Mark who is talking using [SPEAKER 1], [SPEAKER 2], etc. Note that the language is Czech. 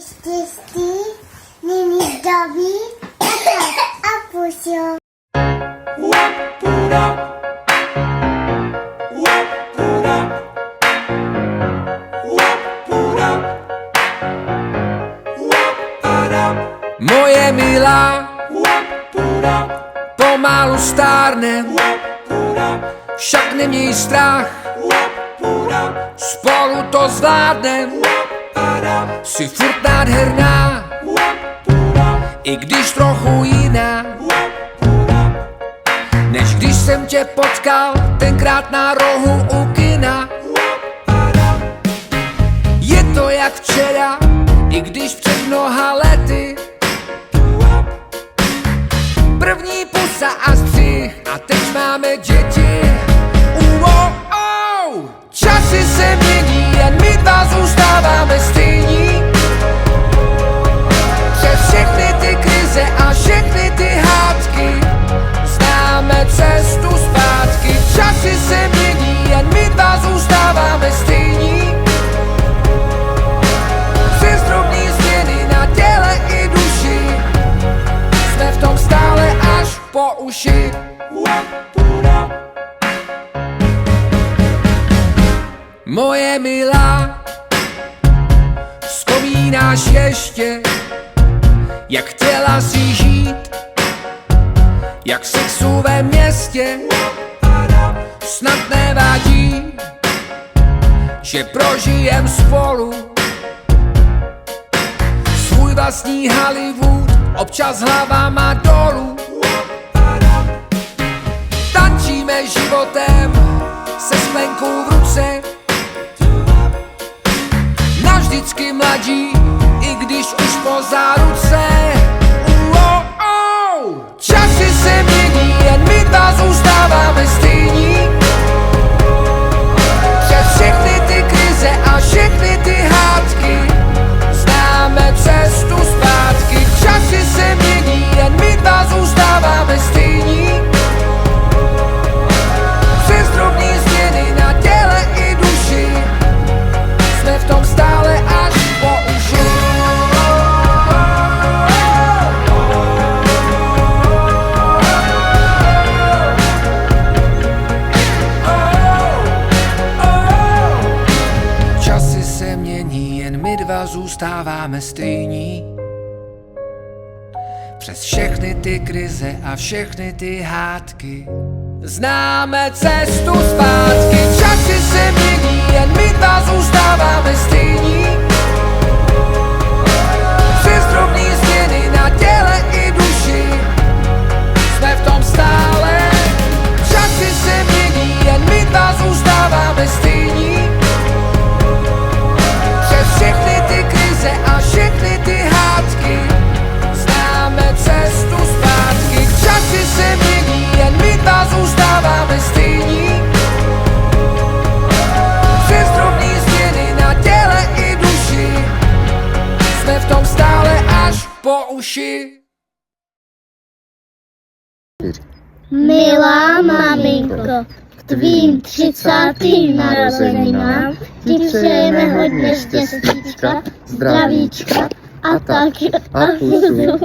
[SPEAKER 1] Štěstí, nyní zdraví, a pusio.
[SPEAKER 2] Moje milá, pomalu stárne, však neměj strach, spolu to zvládnem. Jsi furt nádherná, i když trochu jiná, než když jsem tě potkal tenkrát na rohu u kina. Je to jak včera, i když před mnoha lety. První pusa a střih a teď máme děti. Časy se mění, jen my dva zůstáváme stejní. Přes všechny ty krize a všechny ty hádky známe cestu zpátky. Časy se mění, jen my dva zůstáváme stejní. Přes drobný změny na těle i duši jsme v tom stále až po uši. Moje milá, vzpomínáš ještě, jak chtěla si žít, jak sexu ve městě. Snad nevadí, že prožijem spolu svůj vlastní Hollywood, občas hlavama dolů. Tančíme životem se sklenkou v ruce, navždycky mladí, i když už po záruce. Časy se mění, jen my dva zůstáváme stejní. Přes všechny ty krize a všechny ty hádky známe cestu zpátky. Časy se mění, jen my dva zůstáváme stejní. Přes drobný změny na těle i duši jsme v tom stále až po uši. Časy se mění, jen my dva zůstáváme stejní. Přes všechny ty krize a všechny ty hádky známe cestu zpátky. Časy se mění, jen my dva zůstáváme stejní. Přes drobný změny na těle i duši jsme v tom stále. Časy se mění, jen my dva zůstáváme stejní. Přes všechny ty krize a všechny ty hádky známe cestu zpátky. Časy se mění, jen my dva zůstáváme stejní. Přes drobný změny na těle i duši jsme v tom stále až po uši.
[SPEAKER 1] Milá maminko, k tvým 30. narozeninám ti přejeme hodně štěstíčka, zdravíčka a tak a pusu.